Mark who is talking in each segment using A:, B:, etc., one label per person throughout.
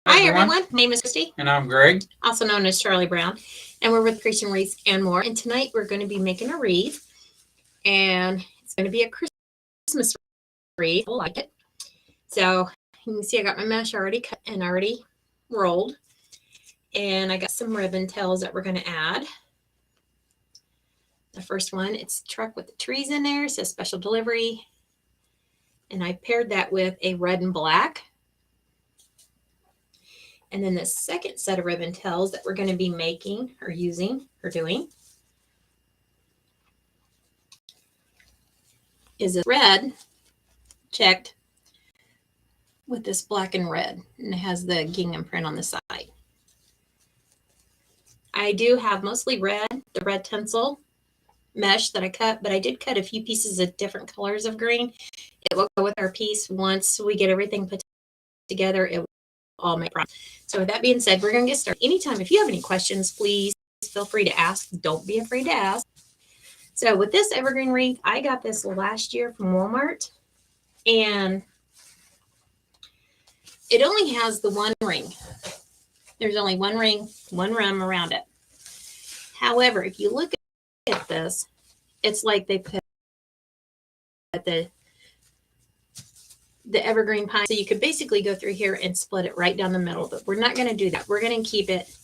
A: Hi everyone. My name is Christy.
B: And I'm Greg.
A: Also known as Charlie Brown. And we're with Christian Wreath and more. And tonight we're going to be making a wreath. And it's going to be a Christmas wreath. I like it. So you can see I got my mesh already cut and already rolled. And I got some ribbon tails that we're going to add. The first one, it's a truck with the trees in there. It says special delivery. And I paired that with a red and black. And then the second set of ribbon tails that we're going to be making or using or doing is a red checked with this black and red. And it has the gingham print on the side. I do have mostly red, the red tinsel mesh that I cut, but I did cut a few pieces of different colors of green. It will go with our piece once we get everything put together. It will all make right. So with that being said, we're going to get started. Anytime, if you have any questions, please feel free to ask. Don't be afraid to ask. So with this evergreen wreath, I got this last year from Walmart, and it only has the one ring. There's only one ring, one rim around it. However, if you look at this, it's like they put the evergreen pine. So you could basically go through here and split it right down the middle, but we're not going to do that. We're going to keep it.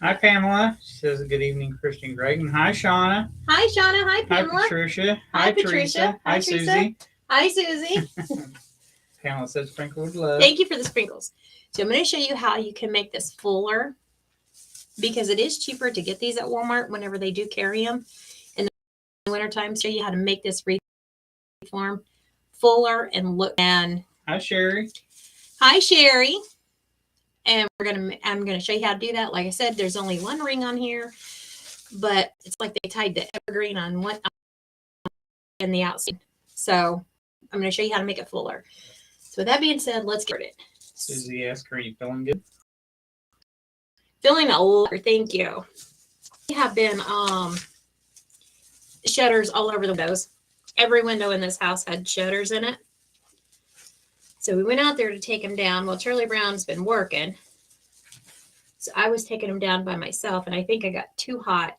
B: Hi, Pamela. She says good evening, Christian Greg. And hi, Shauna.
A: Hi, Shauna. Hi, Pamela.
B: Hi, Patricia.
A: Hi,
B: Teresa.
A: Patricia.
B: Hi, Susie.
A: Hi, Susie.
B: Pamela says sprinkle with love.
A: Thank you for the sprinkles. So I'm going to show you how you can make this fuller, because it is cheaper to get these at Walmart whenever they do carry them in the wintertime. Show you how to make this wreath form fuller and look. And
B: hi, Sherry.
A: Hi, Sherry. And I'm gonna show you how to do that. Like I said, there's only one ring on here, but it's like they tied the evergreen on one and the outside. So I'm gonna show you how to make it fuller. So with that being said, let's get it.
B: Susie asked, are you feeling good?
A: Feeling a lot. Thank you. We have been shutters all over the windows. Every window in this house had shutters in it. So we went out there to take them down. Well, Charlie Brown's been working. So I was taking them down by myself, and I think I got too hot.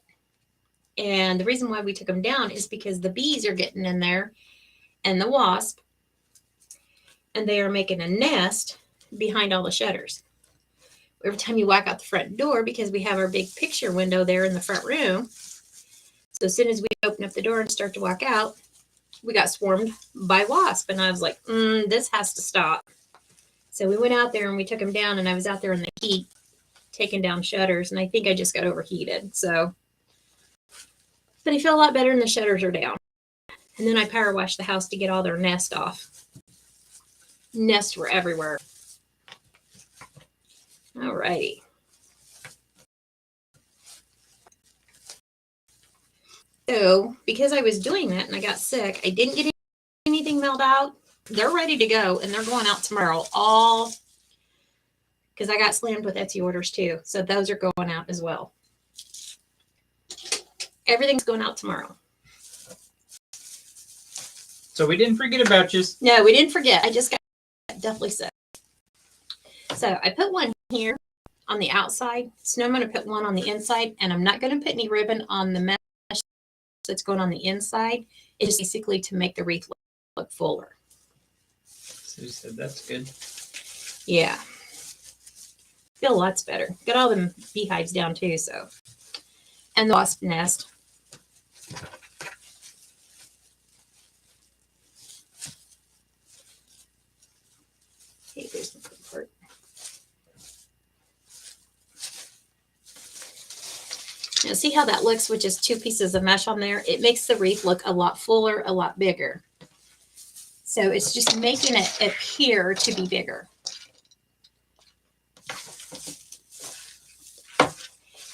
A: And the reason why we took them down is because the bees are getting in there and the wasp, and they are making a nest behind all the shutters. Every time you walk out the front door, because we have our big picture window there in the front room. So as soon as we open up the door and start to walk out, we got swarmed by wasps, and I was like, this has to stop. So we went out there and we took them down, and I was out there in the heat taking down shutters, and I think I just got overheated. So, but I feel a lot better, and the shutters are down. And then I power washed the house to get all their nest off. Nests were everywhere. All righty. So because I was doing that and I got sick, I didn't get anything mailed out. They're ready to go, and they're going out tomorrow. All because I got slammed with Etsy orders too. So those are going out as well. Everything's going out tomorrow.
B: So we didn't forget about you.
A: No, we didn't forget. I just got definitely sick. So I put one here on the outside. So now I'm going to put one on the inside, and I'm not going to put any ribbon on the mesh that's going on the inside. It's basically to make the wreath look fuller.
B: So you said that's good.
A: Yeah. Feel lots better. Got all them beehives down too, so. And the wasp nest. Okay, there's the good part. Now see how that looks with just two pieces of mesh on there? It makes the wreath look a lot fuller, a lot bigger. So it's just making it appear to be bigger.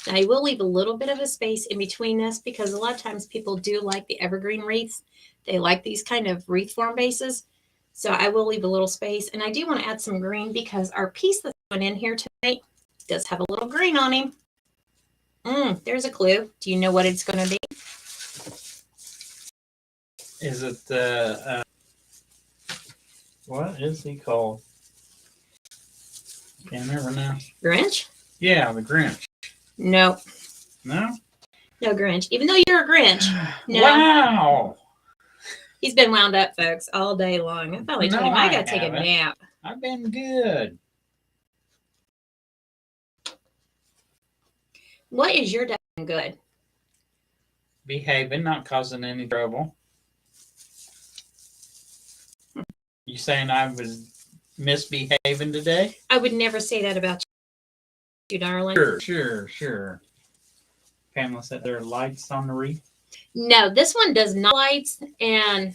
A: Now I will leave a little bit of a space in between this, because a lot of times people do like the evergreen wreaths. They like these kind of wreath form bases. So I will leave a little space. And I do want to add some green, because our piece that's going in here tonight does have a little green on him. There's a clue. Do you know what it's going to be?
B: Is it the, what is he called? Can't remember now.
A: Grinch?
B: Yeah, the Grinch.
A: No.
B: No?
A: No Grinch. Even though you're a Grinch. No.
B: Wow.
A: He's been wound up, folks, all day long. I finally told him I got to take a nap.
B: I've been good.
A: What is your day good?
B: Behaving, not causing any trouble. You saying I was misbehaving today?
A: I would never say that about you, darling.
B: Sure. Pamela said there are lights on the wreath.
A: No, this one does not lights. And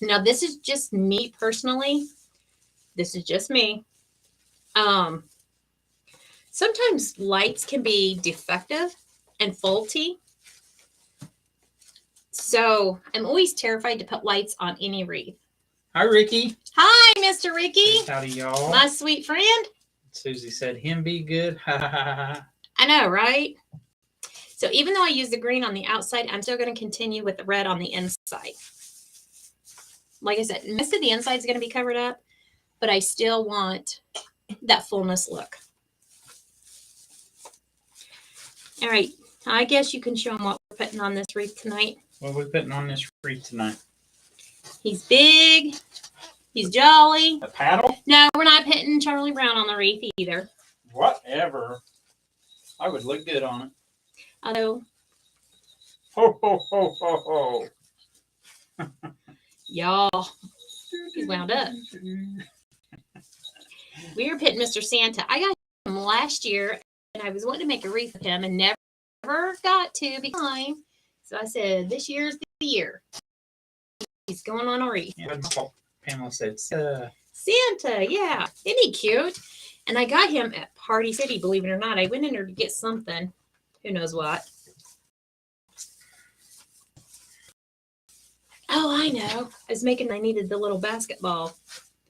A: now this is just me personally. This is just me. Sometimes lights can be defective and faulty. So I'm always terrified to put lights on any wreath.
B: Hi, Ricky.
A: Hi, Mr. Ricky.
B: Howdy, y'all.
A: My sweet friend.
B: Susie said, him be good. Ha ha ha.
A: I know, right? So even though I use the green on the outside, I'm still going to continue with the red on the inside. Like I said, most of the inside is going to be covered up, but I still want that fullness look. All right. I guess you can show them what we're putting on this wreath tonight.
B: What are we putting on this wreath tonight?
A: He's big. He's jolly.
B: A paddle?
A: No, we're not putting Charlie Brown on the wreath either.
B: Whatever. I would look good on it.
A: Although,
B: Ho, ho, ho, ho, ho.
A: y'all, he's wound up. We were putting Mr. Santa. I got him last year, and I was wanting to make a wreath with him and never got to because so I said, this year's the year. He's going on a wreath.
B: Yeah, Pamela said,
A: Santa, yeah. Isn't he cute? And I got him at Party City, believe it or not. I went in there to get something. Who knows what? Oh, I know. I needed the little basketball.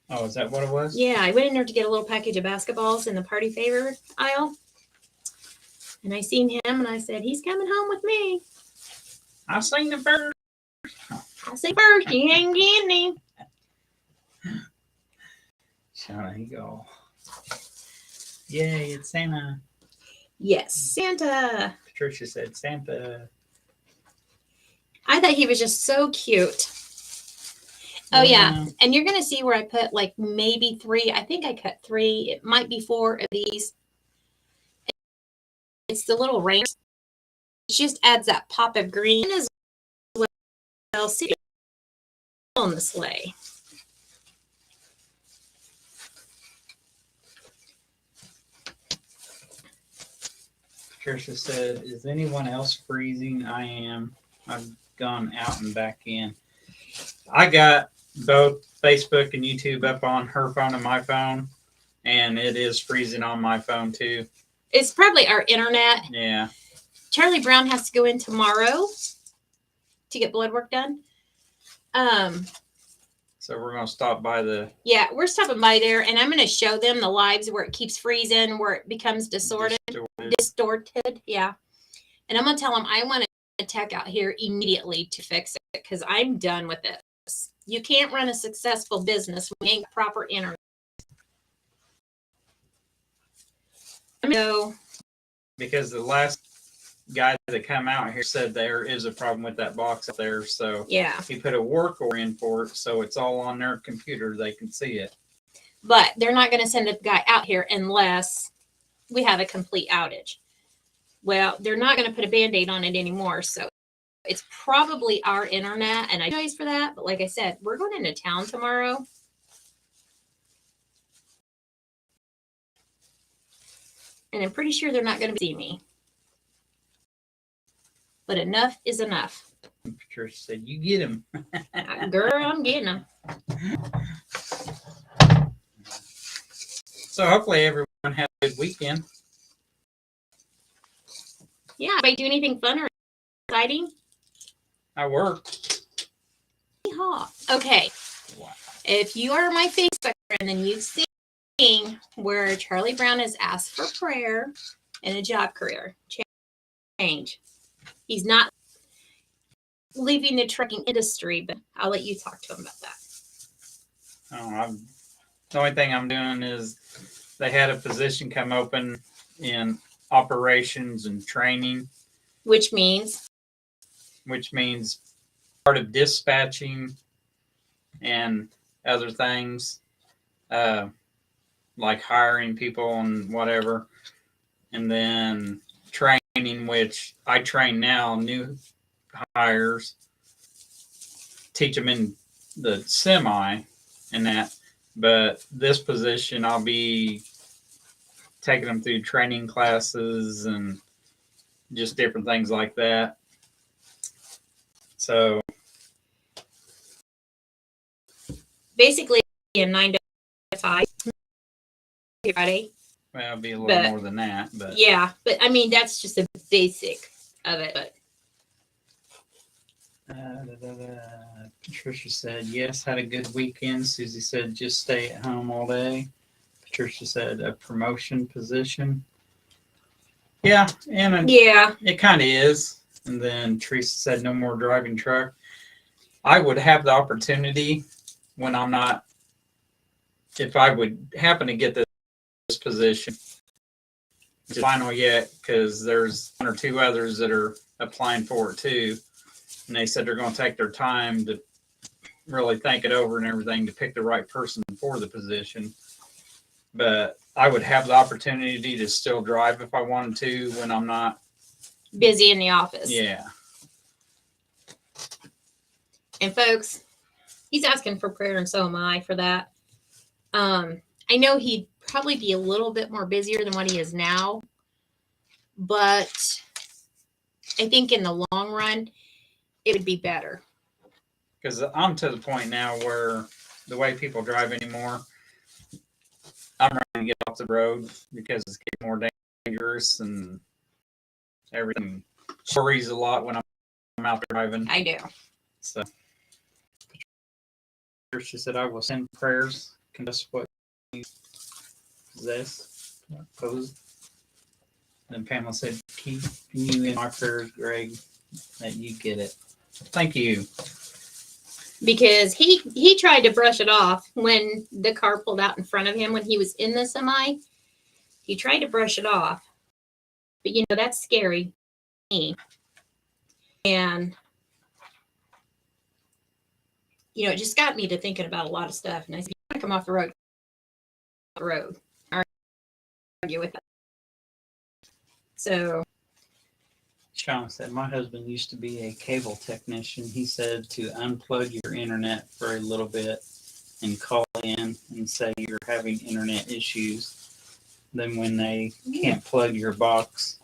B: oh, is that what it was?
A: Yeah, I went in there to get a little package of basketballs in the party favor aisle. And I seen him and I said, he's coming home with me.
B: I've seen the bird.
A: I say first, he ain't getting him.
B: There you go. Yay, it's Santa.
A: Yes, Santa.
B: Patricia said Santa.
A: I thought he was just so cute. Oh, yeah. And you're going to see where I put like maybe 3. I think I cut 3. It might be 4 of these. It's the little rain. It just adds that pop of green as well. See on the sleigh.
B: Patricia said, is anyone else freezing? I am. I've gone out and back in. I got both Facebook and YouTube up on her phone and my phone, and it is freezing on my phone too.
A: It's probably our internet.
B: Yeah.
A: Charlie Brown has to go in tomorrow to get blood work done.
B: So we're going to stop by the...
A: Yeah, we're stopping by there, and I'm going to show them the lives where it keeps freezing, where it becomes distorted. Yeah. And I'm going to tell them I want a tech out here immediately to fix it because I'm done with this. You can't run a successful business when you ain't got proper internet. So,
B: because the last guy that come out here said there is a problem with that box up there, so
A: yeah,
B: he put a work order in for it, so it's all on their computer, they can see it.
A: But they're not going to send a guy out here unless we have a complete outage. Well, they're not going to put a Band-Aid on it anymore, so it's probably our internet, and I apologize for that, but like I said, we're going into town tomorrow. And I'm pretty sure they're not going to see me. But enough is enough.
B: Patricia said, you get him.
A: Girl, I'm getting them.
B: So hopefully everyone had a good weekend.
A: Yeah, anybody do anything fun or exciting?
B: I worked.
A: Okay.
B: Wow.
A: If you are my Facebook friend, then you've seen where Charlie Brown has asked for prayer and a job career change. He's not leaving the trucking industry, but I'll let you talk to him about that.
B: Oh, the only thing I'm doing is they had a position come open in operations and training,
A: Which means
B: part of dispatching and other things, like hiring people and whatever. And then training, which I train now, new hires, teach them in the semi and that. But this position, I'll be taking them through training classes and just different things like that. So
A: basically a 9 to 5 Friday.
B: well, it'll be a little
A: But-
B: more than that, but
A: Yeah, but I mean that's just a basic of it. But
B: Patricia said, yes, had a good weekend. Susie said, just stay at home all day. Patricia said, a promotion position. Yeah, and
A: yeah,
B: it kind of is. And then Teresa said, no more driving truck. I would have the opportunity when I'm not, if I would happen to get this position, it's final yet, because there's one or two others that are applying for it too. And they said they're going to take their time to really think it over and everything to pick the right person for the position. But I would have the opportunity to still drive if I wanted to when I'm not
A: busy in the office.
B: Yeah.
A: And folks, he's asking for prayer, and so am I for that. I know he'd probably be a little bit more busier than what he is now, but I think in the long run, it would be better.
B: Because I'm to the point now where the way people drive anymore, I'm ready to get off the road because it's getting more dangerous and everything worries a lot when I'm out driving.
A: I do.
B: So she said, I will send prayers. Confess what you possess. Pose. And Pamela said, keep you in my prayers, Greg, that you get it. Thank you.
A: Because he tried to brush it off when the car pulled out in front of him when he was in the semi. He tried to brush it off. But you know, that's scary. And you know, it just got me to thinking about a lot of stuff. And I said, you want to come off the road. Argue with it. So
B: Sean said, my husband used to be a cable technician. He said to unplug your internet for a little bit and call in and say you're having internet issues. Then when they can't plug your box,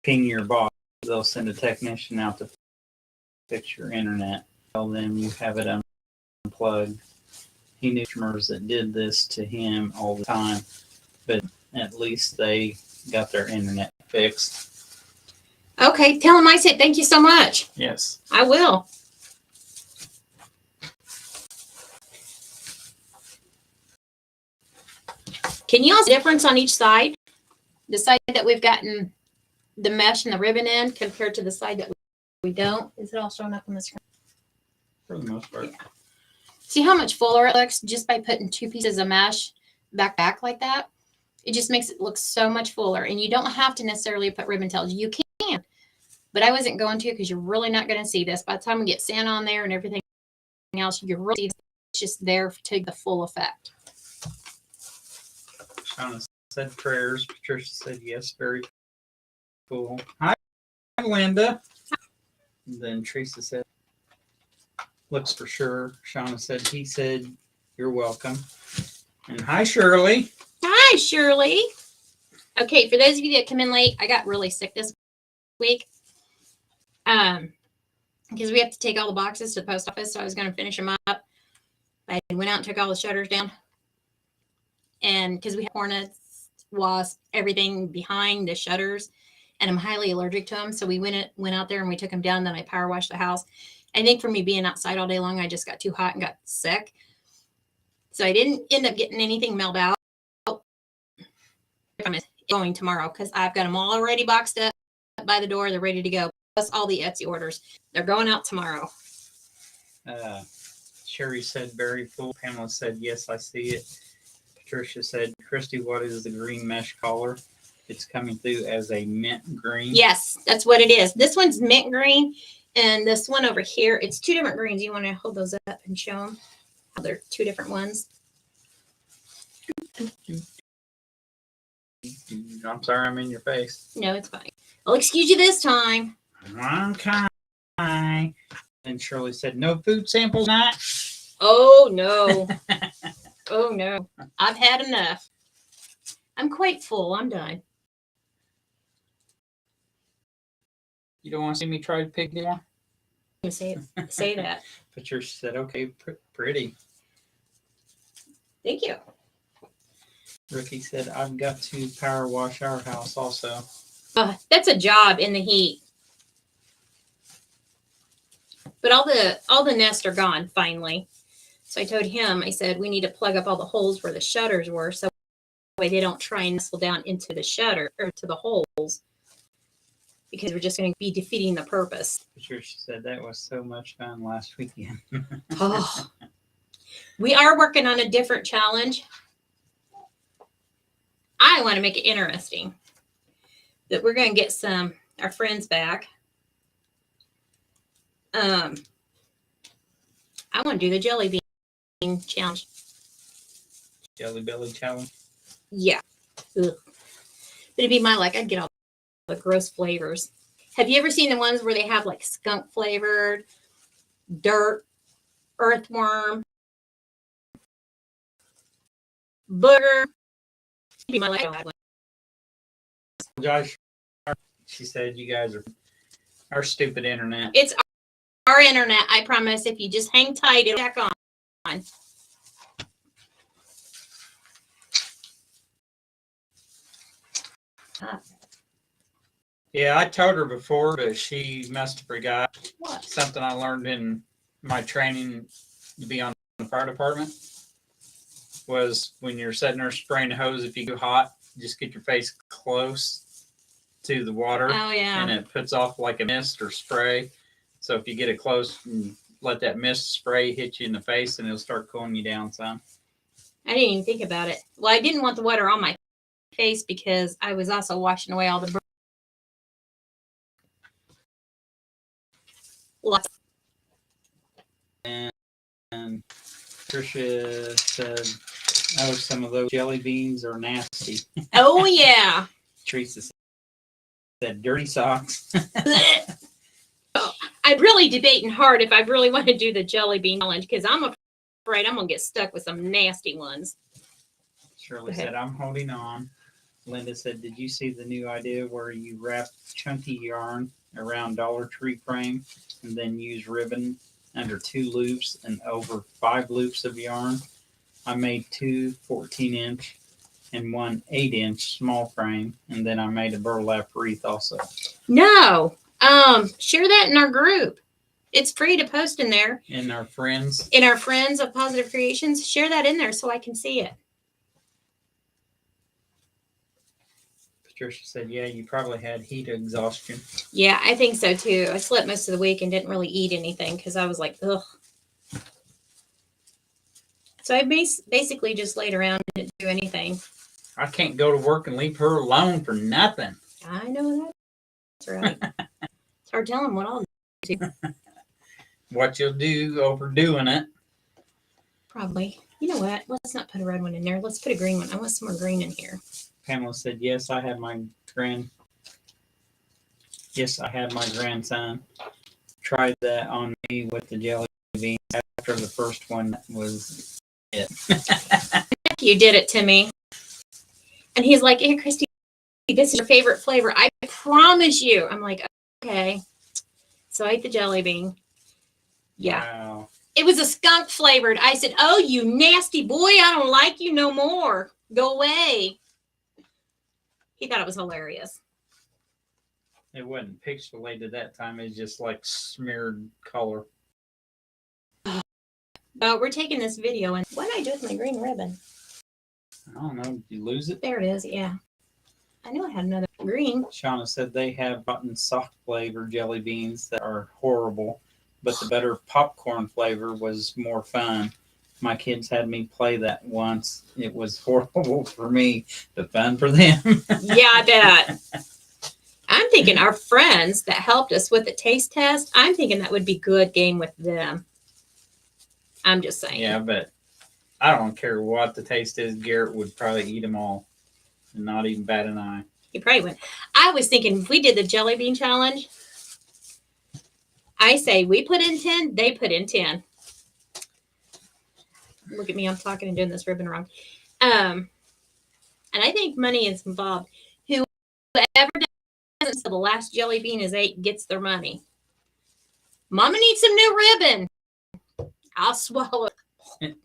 B: ping your box, they'll send a technician out to fix your internet. Tell them you have it unplugged. He knew customers that did this to him all the time, but at least they got their internet fixed.
A: okay, tell him I said thank you so much.
B: Yes.
A: I will. Can you all see the difference on each side? The side that we've gotten the mesh and the ribbon in compared to the side that we don't. Is it all showing up on the screen?
B: For the most part.
A: Yeah. See how much fuller it looks just by putting two pieces of mesh back like that? It just makes it look so much fuller. And you don't have to necessarily put ribbon tails. You can. But I wasn't going to because you're really not going to see this. By the time we get sand on there and everything else, you're really just there to the full effect.
B: Shauna said prayers. Patricia said yes, very cool. Hi, Linda. And then Teresa said, looks for sure. Shauna said, he said, you're welcome. And hi, Shirley.
A: Hi, Shirley. Okay, for those of you that come in late, I got really sick this week. Because we have to take all the boxes to the post office, so I was going to finish them up. I went out and took all the shutters down. And because we have hornets, wasps, everything behind the shutters, and I'm highly allergic to them. So we went out there and we took them down. Then I power washed the house. I think for me being outside all day long, I just got too hot and got sick. So I didn't end up getting anything mailed out. I'm going tomorrow because I've got them all already boxed up by the door. They're ready to go. Plus all the Etsy orders. They're going out tomorrow.
B: Sherry said very full. Pamela said, yes, I see it. Patricia said, Christy, what is the green mesh collar? It's coming through as a mint green.
A: Yes, that's what it is. This one's mint green, and this one over here, it's two different greens. You want to hold those up and show them how they're two different ones?
B: I'm sorry, I'm in your face.
A: No, it's fine. I'll excuse you this time.
B: Okay. And Shirley said, no food samples tonight?
A: Oh, no. Oh, no. I've had enough. I'm quite full. I'm done.
B: You don't want to see me try to pick anymore?
A: Say that.
B: Patricia said, okay, pretty.
A: Thank you.
B: Ricky said, I've got to power wash our house also.
A: That's a job in the heat. But all the nests are gone finally. So I told him, I said, we need to plug up all the holes where the shutters were so that way they don't try and nestle down into the shutter or to the holes, because we're just going to be defeating the purpose.
B: Patricia said that was so much fun last weekend.
A: Oh, we are working on a different challenge. I want to make it interesting. That we're going to get our friends back. I want to do the jelly bean challenge.
B: Jelly belly challenge.
A: Yeah. Ugh. It'd be I'd get all the gross flavors. Have you ever seen the ones where they have like skunk flavored, dirt, earthworm, booger? It'd be
B: Josh, she said you guys are our stupid internet.
A: It's our internet. I promise. If you just hang tight, it'll back on.
B: Yeah, I told her before, but she must have forgot.
A: What?
B: Something I learned in my training to be on the fire department was when you're sitting there spraying the hose, if you go hot, just get your face close to the water.
A: Oh, yeah.
B: And it puts off like a mist or spray. So if you get it close and let that mist spray hit you in the face, and it'll start cooling you down some.
A: I didn't even think about it. Well, I didn't want the water on my face because I was also washing away all the lots.
B: And Tricia said, oh, some of those jelly beans are nasty.
A: Oh, yeah.
B: Teresa said, dirty socks.
A: I'm really debating hard if I really want to do the jelly bean challenge because I'm afraid I'm going to get stuck with some nasty ones.
B: Shirley said, I'm holding on. Linda said, did you see the new idea where you wrap chunky yarn around Dollar Tree frame and then use ribbon under 2 loops and over 5 loops of yarn? I made 2 14-inch and 1 8-inch small frame, and then I made a burlap wreath also.
A: No. Share that in our group. It's free to post in there.
B: In our friends
A: of Positive Creations, share that in there so I can see it.
B: Patricia said, yeah, you probably had heat exhaustion.
A: Yeah, I think so too. I slept most of the week and didn't really eat anything because I was like, ugh. So I basically just laid around and didn't do anything.
B: I can't go to work and leave her alone for nothing.
A: I know that's right. It's hard telling what I'll do.
B: What you'll do overdoing it.
A: Probably. You know what? Let's not put a red one in there. Let's put a green one. I want some more green in here.
B: Pamela said, yes, I had my grandson try that on me with the jelly bean after the first one was it.
A: You did it to me. And he's like, hey, Christy, this is your favorite flavor. I promise you. I'm like, okay. So I ate the jelly bean. Yeah.
B: Wow.
A: It was a skunk flavored. I said, oh, you nasty boy. I don't like you no more. Go away. He thought it was hilarious.
B: It wasn't pixelated that time. It was just like smeared color.
A: We're taking this video, and what did I do with my green ribbon?
B: I don't know. Did you lose it?
A: There it is. Yeah. I knew I had another green.
B: Shauna said they have button soft flavor jelly beans that are horrible, but the better popcorn flavor was more fun. My kids had me play that once. It was horrible for me, but fun for them.
A: Yeah, I bet. I'm thinking our friends that helped us with the taste test, I'm thinking that would be good game with them. I'm just saying.
B: Yeah, but I don't care what the taste is. Garrett would probably eat them all and not even bat an eye.
A: He probably would. I was thinking if we did the jelly bean challenge, I say we put in 10, they put in 10. Look at me, I'm talking and doing this ribbon wrong. And I think money is involved. Whoever doesn't until the last jelly bean is ate gets their money. Mama needs some new ribbon. I'll swallow it.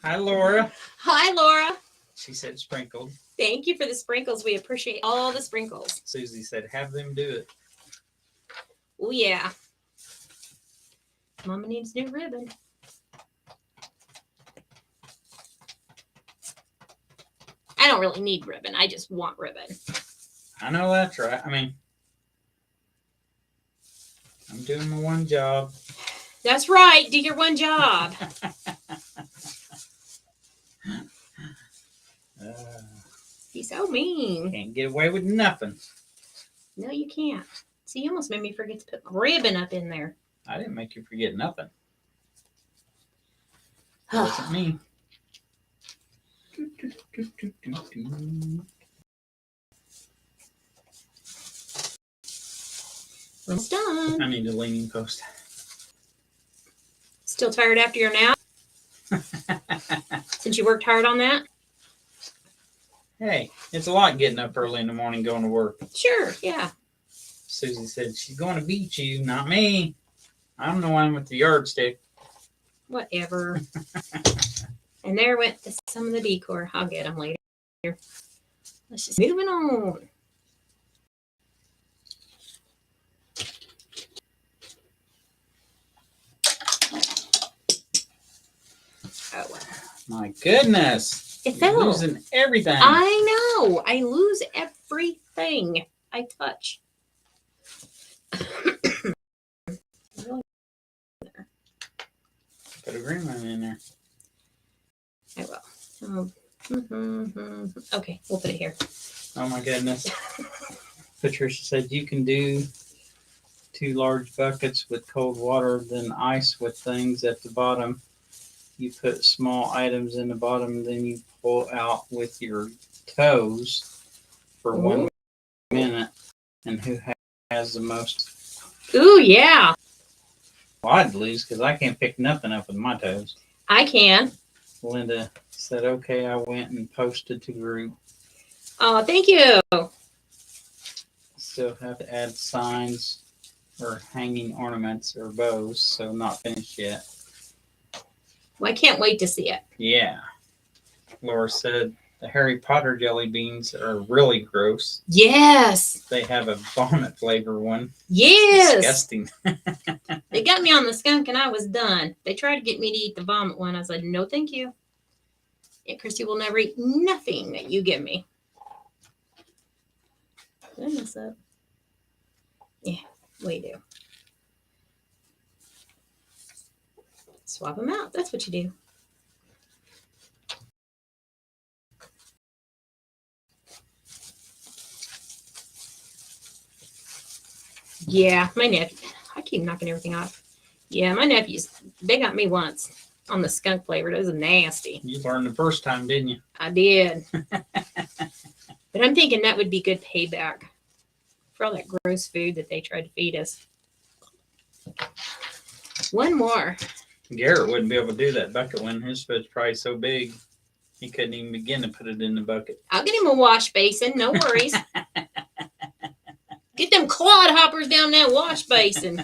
B: Hi, Laura.
A: Hi, Laura.
B: She said sprinkled.
A: Thank you for the sprinkles. We appreciate all the sprinkles.
B: Susie said, have them do it.
A: Oh, yeah. Mama needs new ribbon. I don't really need ribbon. I just want ribbon.
B: I know that's right. I mean, I'm doing my one job.
A: That's right. Do your one job. He's so mean.
B: Can't get away with nothing.
A: No, you can't. See, you almost made me forget to put my ribbon up in there.
B: I didn't make you forget nothing. It wasn't me.
A: Almost done.
B: I need a leaning post.
A: Still tired after your nap? Since you worked hard on that?
B: Hey, it's a lot getting up early in the morning going to work.
A: Sure, yeah.
B: Susie said she's going to beat you, not me. I'm the one with the yardstick.
A: Whatever. And there went some of the decor. I'll get them later. Let's just moving on. Oh, wow.
B: My goodness.
A: It
B: You're
A: fell.
B: losing everything.
A: I know. I lose everything I touch.
B: Put a green one in there.
A: I will. Okay, we'll put it here.
B: Oh my goodness. Patricia said you can do 2 large buckets with cold water, then ice with things at the bottom. You put small items in the bottom, then you pull out with your toes for 1 minute. And who has the most?
A: Ooh, yeah.
B: Well, I'd lose because I can't pick nothing up with my toes.
A: I can.
B: Linda said, okay, I went and posted to group.
A: Oh, thank you.
B: Still have to add signs or hanging ornaments or bows, so not finished yet.
A: Well, I can't wait to see it.
B: Yeah. Laura said the Harry Potter jelly beans are really gross.
A: Yes.
B: They have a vomit flavor one.
A: Yes.
B: Disgusting.
A: They got me on the skunk and I was done. They tried to get me to eat the vomit one. I said, no, thank you. Yeah, Christy will never eat nothing that you give me. Did I mess up? Yeah, we do. Swap them out. That's what you do. Yeah, my nephew. I keep knocking everything off. Yeah, my nephews, they got me once on the skunk flavor. It was nasty.
B: You learned the first time, didn't you?
A: I did. But I'm thinking that would be good payback for all that gross food that they tried to feed us. One more.
B: Garrett wouldn't be able to do that bucket one. His foot's probably so big, he couldn't even begin to put it in the bucket.
A: I'll get him a wash basin. No worries. Get them clod hoppers down that wash basin.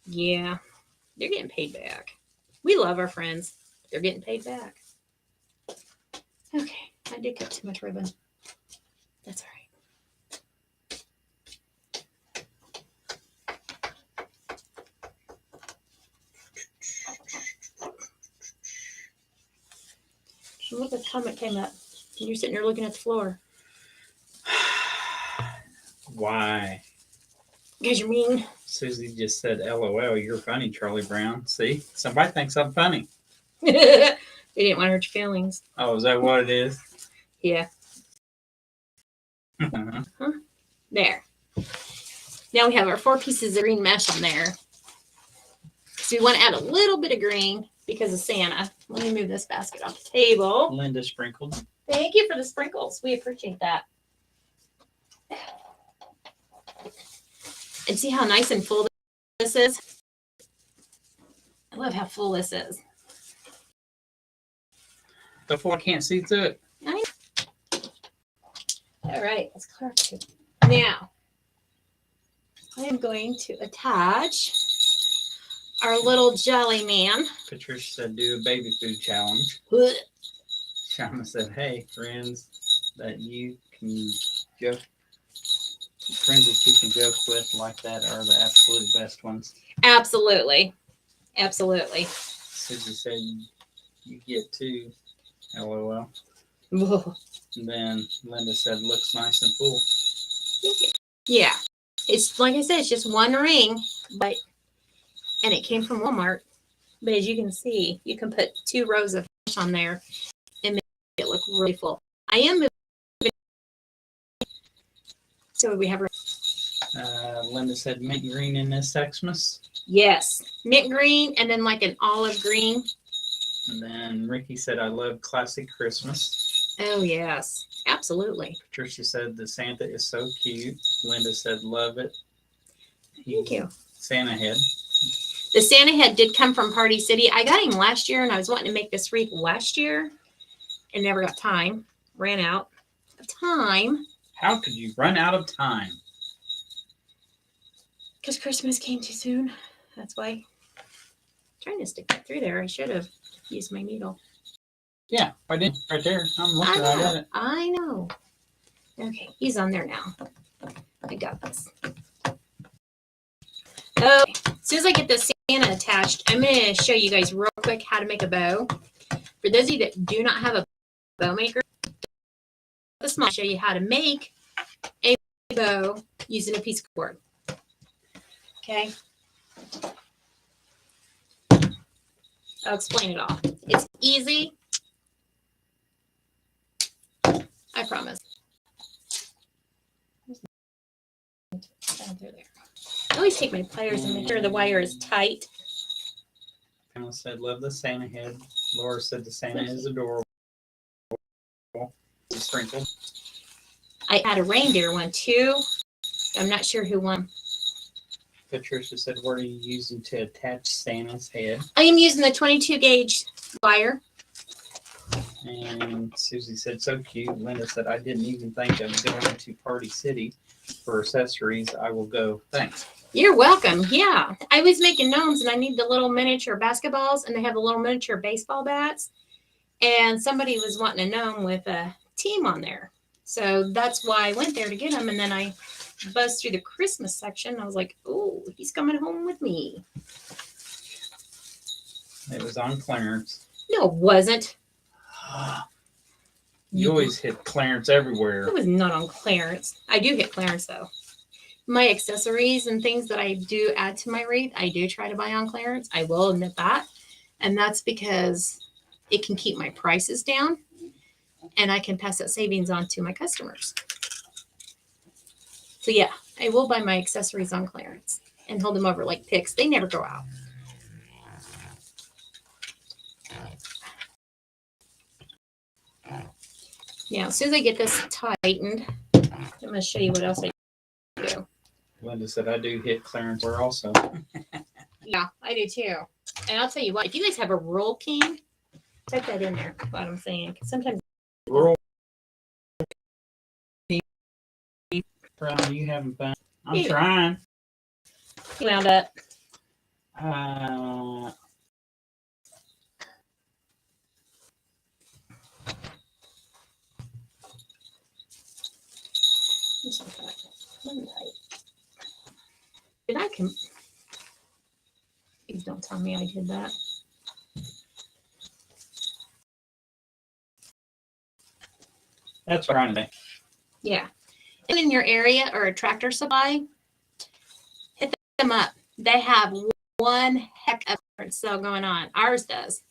A: Yeah, they're getting paid back. We love our friends. They're getting paid back. Okay, I did cut too much ribbon. That's all right. Look at the time it came up. You're sitting there looking at the floor.
B: Why?
A: Because you're mean.
B: Susie just said, LOL, you're funny, Charlie Brown. See, somebody thinks I'm funny.
A: We didn't want to hurt your feelings.
B: Oh, is that what it is?
A: Yeah. There. Now we have our 4 pieces of green mesh on there. So we want to add a little bit of green because of Santa. Let me move this basket off the table.
B: Linda sprinkled.
A: Thank you for the sprinkles. We appreciate that. And see how nice and full this is? I love how full this is.
B: Before I can't see through it.
A: All right, let's clear it. Now, I am going to attach our little jelly man.
B: Patricia said, do a baby food challenge. Shauna said, hey, friends that you can joke, friends that you can joke with like that are the absolute best ones.
A: Absolutely. Absolutely.
B: Susie said, you get 2, LOL.
A: Whoa.
B: And then Linda said, looks nice and full.
A: Yeah. It's like I said, it's just 1 ring, and it came from Walmart. But as you can see, you can put 2 rows of fish on there and make it look really full. I am moving. So we have.
B: Linda said, mint green in this Xmas.
A: Yes, mint green and then like an olive green.
B: And then Ricky said, I love classic Christmas.
A: Oh, yes, absolutely.
B: Patricia said, the Santa is so cute. Linda said, love it.
A: Thank you.
B: Santa head.
A: The Santa head did come from Party City. I got him last year, and I was wanting to make this wreath last year and never got time. Ran out of time.
B: How could you run out of time?
A: Because Christmas came too soon. That's why. I'm trying to stick that through there. I should have used my needle.
B: Yeah, I did. Right there. I'm looking right at it.
A: I know. Okay, he's on there now. I got this. Oh, as soon as I get the Santa attached, I'm going to show you guys real quick how to make a bow. For those of you that do not have a bow maker, I'll show you how to make a bow using a piece of cord. Okay. I'll explain it all. It's easy. I promise. Down through there. I always take my pliers and make sure the wire is tight.
B: Pamela said, love the Santa head. Laura said the Santa is adorable. Sprinkled.
A: I had a reindeer one too. I'm not sure who won.
B: Patricia said, what are you using to attach Santa's head?
A: I am using the 22 gauge wire.
B: And Susie said, so cute. Linda said, I didn't even think of going to Party City for accessories. I will go. Thanks.
A: You're welcome. Yeah. I was making gnomes and I need the little miniature basketballs and they have the little miniature baseball bats. And somebody was wanting a gnome with a team on there. So that's why I went there to get them. And then I buzzed through the Christmas section. I was like, oh, he's coming home with me.
B: It was on clearance.
A: No, it wasn't.
B: You always hit clearance everywhere.
A: It was not on clearance. I do hit clearance though. My accessories and things that I do add to my wreath, I do try to buy on clearance. I will admit that. And that's because it can keep my prices down and I can pass that savings on to my customers. So yeah, I will buy my accessories on clearance and hold them over like picks. They never go out. Now, as soon as I get this tightened, I'm going to show you what else I do.
B: Linda said, I do hit clearance where also.
A: Yeah, I do too. And I'll tell you what, if you guys have a roll king, type that in there, what I'm saying. 'Cause sometimes
B: Roll. Brown, you having fun? I'm
A: Yeah.
B: trying.
A: wound up. Did I come? Please don't tell me I did that.
B: That's what I'm trying to do.
A: Yeah. And in your area or a Tractor Supply, them up. They have one heck of a clearance sale going on. Ours does.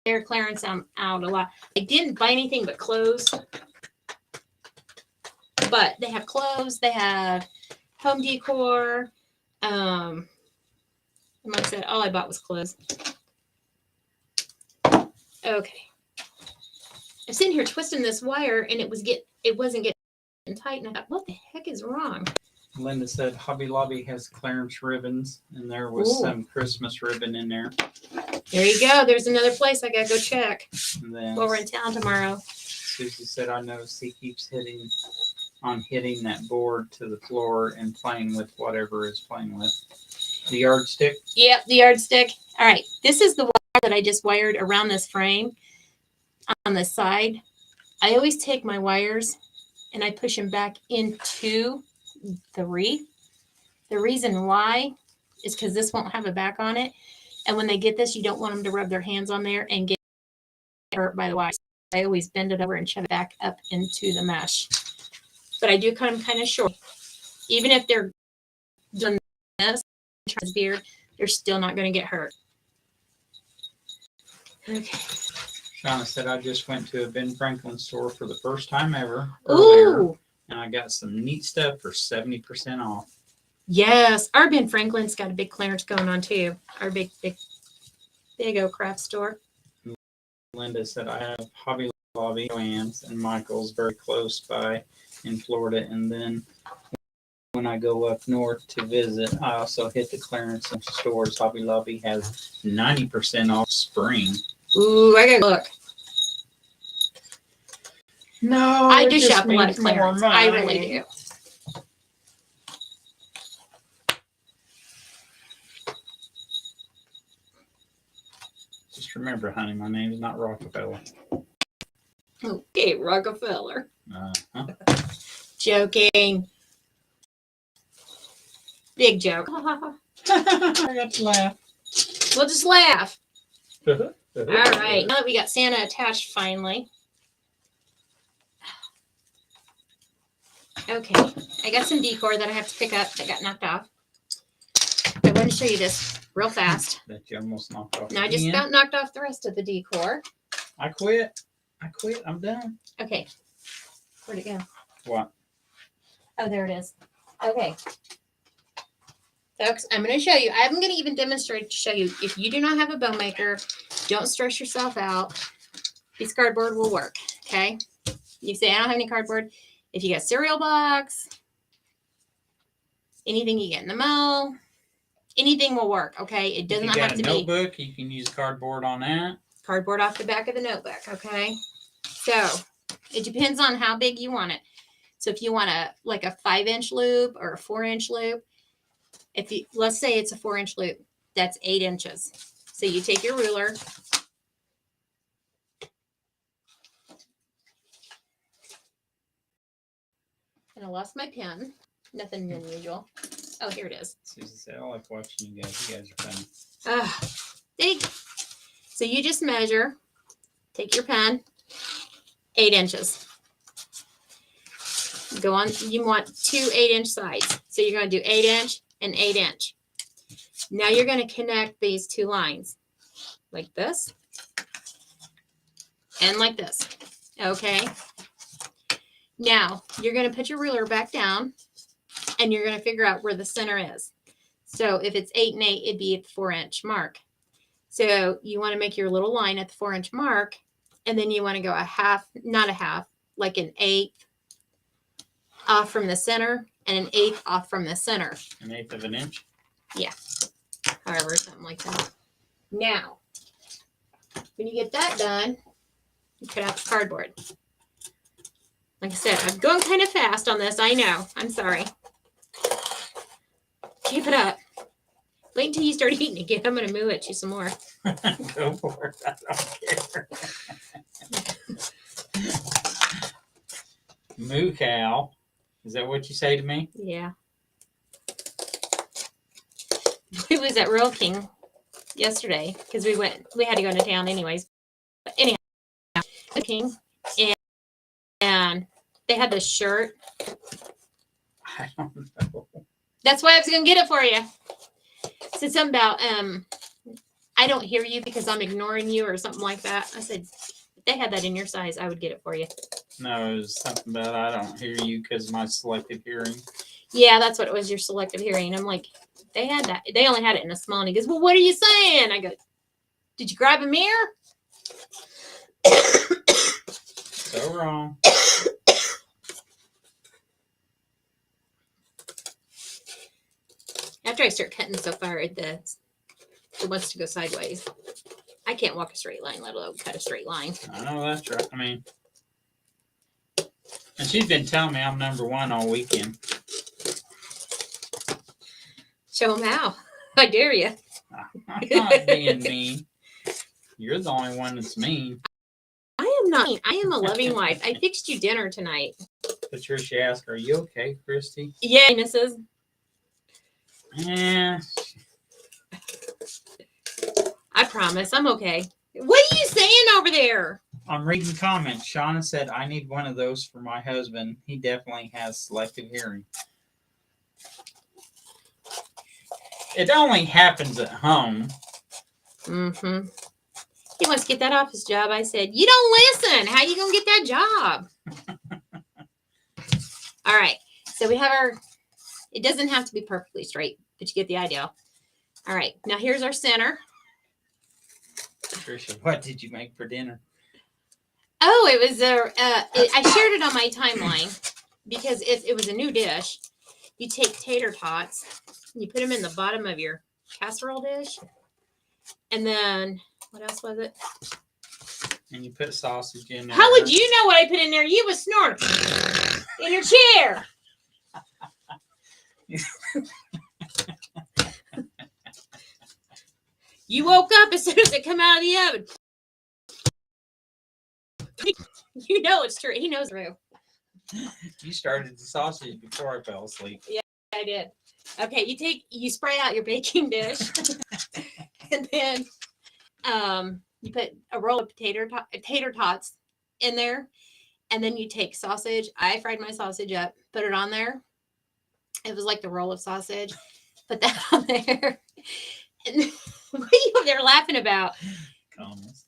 A: They're clearance them out a lot. They didn't buy anything but clothes. But they have clothes. They have home decor. Like I said, all I bought was clothes. Okay. I'm sitting here twisting this wire, and it wasn't getting tight. And I thought, what the heck is wrong?
B: Linda said Hobby Lobby has clearance ribbons, and there was some Christmas ribbon in there.
A: There you go. There's another place I gotta go check
B: And then
A: while we're in town tomorrow.
B: Susie said, I noticed he keeps hitting that board to the floor and playing with whatever is playing with. The yardstick?
A: Yep, the yardstick. All right. This is the wire that I just wired around this frame on the side. I always take my wires and I push them back into the wreath. The reason why is because this won't have a back on it. And when they get this, you don't want them to rub their hands on there and get hurt by the wire. I always bend it over and shove it back up into the mesh. But I do cut them kind of short. Even if they're doing this, beard, they're still not going to get hurt. Okay.
B: Shauna said, I just went to a Ben Franklin store for the first time ever earlier,
A: Ooh.
B: and I got some neat stuff for 70% off.
A: Yes, our Ben Franklin's got a big clearance going on too. Our big old craft store.
B: Linda said, I have Hobby Lobby, Joann's, and Michael's very close by in Florida, and then when I go up north to visit, I also hit the clearance stores. Hobby Lobby has 90% off spring.
A: Ooh, I gotta look.
B: No,
A: I do shop a lot of clearance. I really do.
B: Just remember, honey, my name is not Rockefeller.
A: Okay, Rockefeller.
B: Uh-huh.
A: Joking. Big joke.
B: I got to laugh.
A: We'll just laugh.
B: All
A: All right. Now that we got Santa attached finally. Okay. I got some decor that I have to pick up that got knocked off. I want to show you this real fast.
B: That you almost knocked off.
A: Now I just about knocked off the rest of the decor.
B: I quit. I'm done.
A: Okay. Where'd it go?
B: What?
A: Oh, there it is. Okay. Folks, I'm going to show you. I'm going to even demonstrate to show you. If you do not have a bow maker, don't stress yourself out. This cardboard will work. Okay. You say, I don't have any cardboard. If you got cereal box, anything you get in the mail, anything will work. Okay. It does not have to be.
B: If you got a notebook, you can use cardboard on that.
A: Cardboard off the back of the notebook. Okay. So it depends on how big you want it. So if you want like a 5-inch loop or a 4-inch loop, let's say it's a 4-inch loop, that's 8 inches. So you take your ruler. And I lost my pen. Nothing unusual. Oh, here it is.
B: Susie said, I like watching you guys. You guys are funny.
A: Big. So you just measure. Take your pen. 8 inches. Go on. You want 2 8-inch sides. So you're going to do 8-inch and 8-inch. Now you're going to connect these 2 lines like this and like this. Okay. Now you're going to put your ruler back down and you're going to figure out where the center is. So if it's 8 and 8, it'd be at the 4-inch mark. So you want to make your little line at the 4-inch mark, and then you want to go a half, not a half, like an 1/8 off from the center and an 1/8 off from the center.
B: 1/8 of an inch?
A: Yeah. However, something like that. Now, when you get that done, you cut out the cardboard. Like I said, I'm going kind of fast on this. I know. I'm sorry. Keep it up. Wait until you start eating again. I'm going to moo at you some more.
B: Go for it. I don't care. Moo cow. Is that what you say to me?
A: Yeah. We was at Royal King yesterday because we had to go into town anyways. But anyhow, King, and they had this shirt.
B: I don't know.
A: That's why I was gonna get it for you. Said something about I don't hear you because I'm ignoring you or something like that. I said, if they had that in your size, I would get it for you.
B: No, it was something about I don't hear you because of my selective hearing.
A: Yeah, that's what it was, your selective hearing. I'm like, they had that. They only had it in a small. And he goes, well, what are you saying? I go, did you grab a mirror?
B: So wrong.
A: After I start cutting so far, it wants to go sideways. I can't walk a straight line, let alone cut a straight line.
B: I know that's right. I mean, and she's been telling me I'm number one all weekend.
A: Show them how. I dare you.
B: I'm not being mean. You're the only one that's mean.
A: I am not. I am a loving wife. I fixed you dinner tonight.
B: Patricia asked, "Are you okay, Christy?"
A: Yeah, Mrs.
B: Yeah.
A: I promise. I'm okay. What are you saying over there?
B: I'm reading comments. Shauna said, I need one of those for my husband. He definitely has selective hearing. It only happens at home.
A: Mm-hmm. He wants to get that office job. I said, you don't listen. How you going to get that job? All right. So we have it doesn't have to be perfectly straight, but you get the idea. All right. Now here's our center.
B: Patricia, what did you make for dinner?
A: Oh, it was I shared it on my timeline because it was a new dish. You take tater tots, and you put them in the bottom of your casserole dish, and then what else was it?
B: And you put sausage in there.
A: How would you know what I put in there? You was snoring in your chair. You woke up as soon as it come out of the oven. You know it's true. He knows true.
B: You started the sausage before I fell asleep.
A: Yeah, I did. Okay, you spray out your baking dish, and then you put a roll of tater tots in there, and then you take sausage. I fried my sausage up, put it on there. It was like the roll of sausage. Put that on there. And what are you over there laughing about?
B: Comments.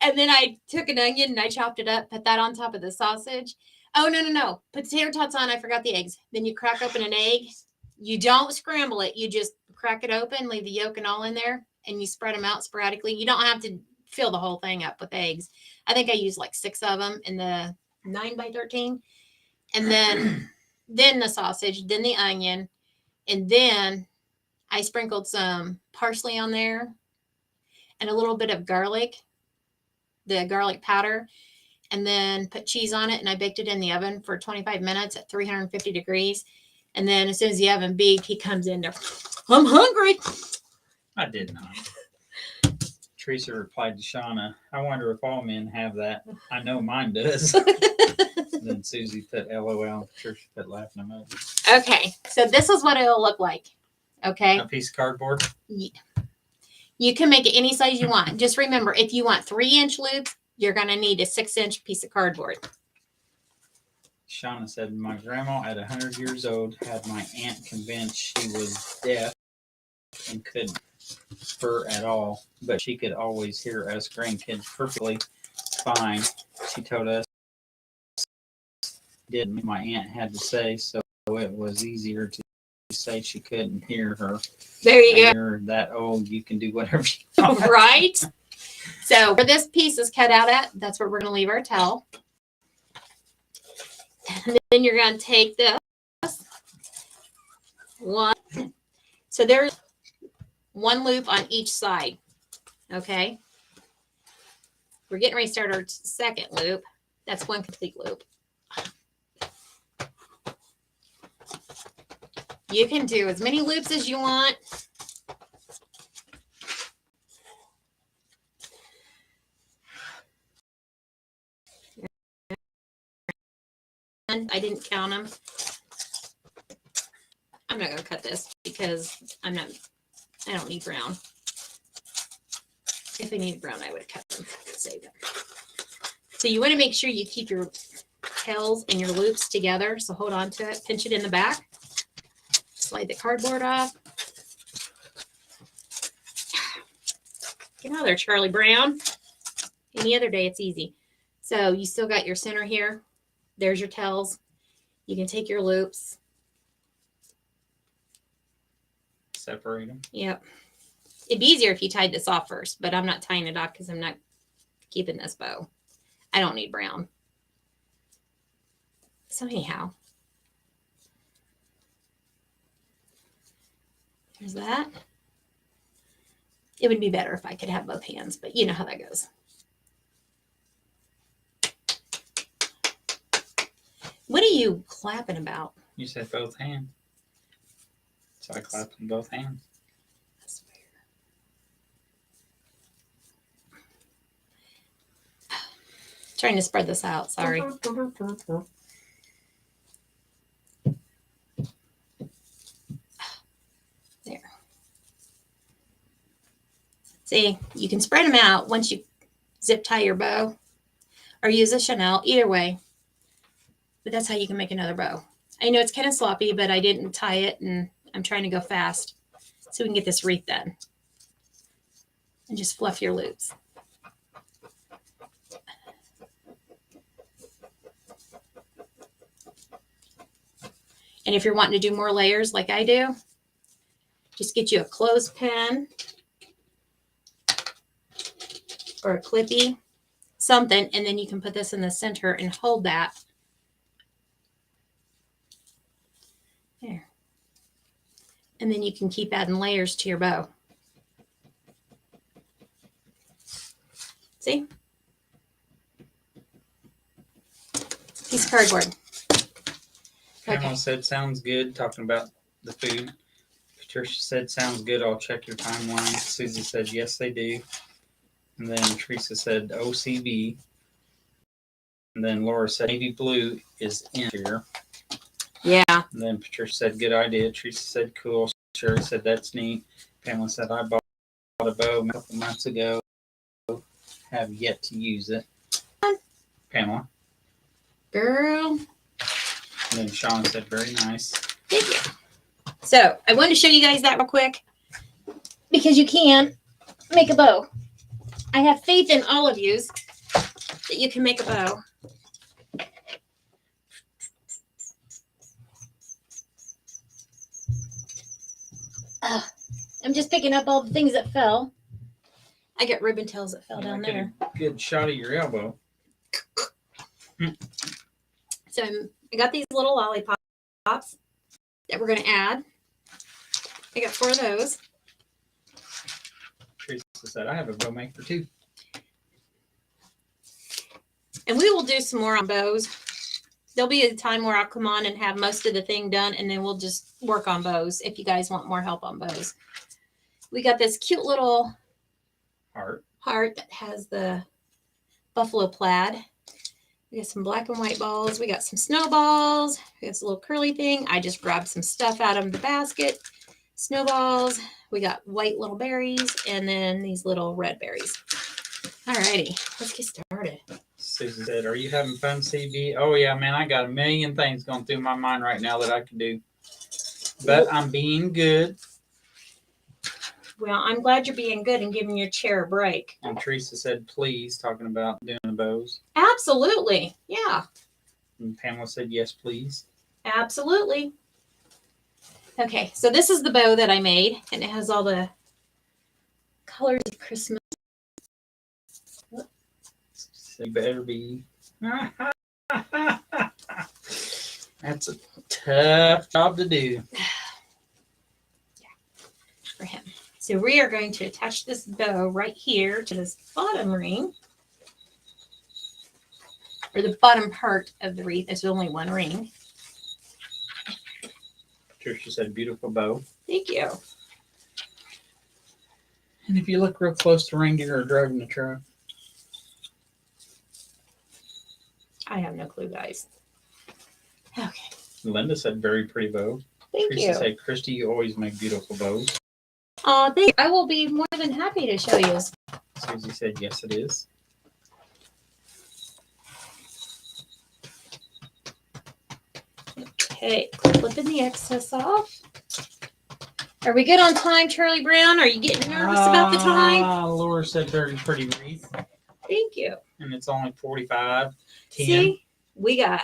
A: And then I took an onion and I chopped it up, put that on top of the sausage. Oh, no. Put tater tots on. I forgot the eggs. Then you crack open an egg. You don't scramble it. You just crack it open, leave the yolk and all in there, and you spread them out sporadically. You don't have to fill the whole thing up with eggs. I think I used like 6 of them in the 9x13. And then the sausage, then the onion, and then I sprinkled some parsley on there and a little bit of garlic, the garlic powder, and then put cheese on it. And I baked it in the oven for 25 minutes at 350 degrees. And then as soon as the oven beeped, he comes in there. I'm hungry.
B: I did not. Teresa replied to Shauna, I wonder if all men have that. I know mine does. Then Susie put LOL and Patricia put laughing emoji.
A: Okay, so this is what it'll look like. Okay.
B: A piece of cardboard.
A: You can make it any size you want. Just remember, if you want 3-inch loops, you're going to need a 6-inch piece of cardboard.
B: Shauna said, my grandma at 100 years old had my aunt convinced she was deaf and couldn't hear at all, but she could always hear us grandkids perfectly fine. She told us didn't my aunt had to say, so it was easier to say she couldn't hear her.
A: There you go.
B: You're that old, you can do whatever you want.
A: Right? So where this piece is cut out at, that's where we're going to leave our towel. And then you're going to take this one. So there's one loop on each side. Okay. We're getting ready to start our second loop. That's one complete loop. You can do as many loops as you want. I didn't count them. I'm not going to cut this because I don't need brown. If I needed brown, I would have cut them. Save them. So you want to make sure you keep your tails and your loops together. So hold on to it, pinch it in the back. slide the cardboard off. Get out of there, Charlie Brown. Any other day, it's easy. So you still got your center here. There's your tails. You can take your loops.
B: Separate them.
A: Yep. It'd be easier if you tied this off first, but I'm not tying it off because I'm not keeping this bow. I don't need brown. So anyhow, there's that. It would be better if I could have both hands, but you know how that goes. What are you clapping about?
B: You said both hands. So I clapped in both hands.
A: That's fair. Trying to spread this out, sorry. There. See, you can spread them out once you zip tie your bow or use a Chanel, either way. But that's how you can make another bow. I know it's kind of sloppy, but I didn't tie it and I'm trying to go fast so we can get this wreath done. And just fluff your loops. And if you're wanting to do more layers like I do, just get you a clothespin or a clippy, something, and then you can put this in the center and hold that. There. And then you can keep adding layers to your bow. See? Piece of cardboard.
B: Pamela
A: Okay.
B: said, sounds good, talking about the food. Patricia said, sounds good, I'll check your timeline. Susie said, yes, they do. And then Teresa said, OCB. And then Laura said, navy blue is in here.
A: Yeah.
B: And then Patricia said, good idea. Teresa said, cool. Sherry said, that's neat. Pamela said, I bought a bow a couple months ago. Have yet to use it. Pamela.
A: Girl.
B: And then Sean said, very nice.
A: Thank you. So I wanted to show you guys that real quick because you can make a bow. I have faith in all of yous that you can make a bow. I'm just picking up all the things that fell. I got ribbon tails that fell down there.
B: Good shot of your elbow.
A: So I got these little lollipops that we're going to add. I got 4 of those.
B: Teresa said, I have a bow maker too.
A: And we will do some more on bows. There'll be a time where I'll come on and have most of the thing done, and then we'll just work on bows if you guys want more help on bows. We got this cute little heart that has the buffalo plaid. We got some black and white balls. We got some snowballs. We got this little curly thing. I just grabbed some stuff out of the basket. Snowballs. We got white little berries and then these little red berries. Alrighty, let's get started.
B: Susie said, are you having fun, CB? Oh, yeah, man, I got a million things going through my mind right now that I could do. But I'm being good.
A: Well, I'm glad you're being good and giving your chair a break.
B: And Teresa said, please, talking about doing the bows.
A: Absolutely. Yeah,
B: And Pamela said, yes, please.
A: absolutely. Okay, so this is the bow that I made, and it has all the colors of Christmas.
B: So you better be. That's a tough job to do.
A: For him. So we are going to attach this bow right here to this bottom ring, or the bottom part of the wreath. There's only one ring.
B: Patricia said, beautiful bow.
A: Thank you.
B: And if you look real close to reindeer or driving the truck.
A: I have no clue, guys. Okay.
B: Linda said, very pretty bow.
A: Thank
B: Teresa
A: you.
B: said, Christy, you always make beautiful bows.
A: Thank you. I will be more than happy to show you.
B: Susie said, yes, it is.
A: Okay, clipping the excess off. Are we good on time, Charlie Brown? Are you getting nervous about the time?
B: Laura said very pretty wreath.
A: Thank you.
B: And it's only 45. 10.
A: See, we got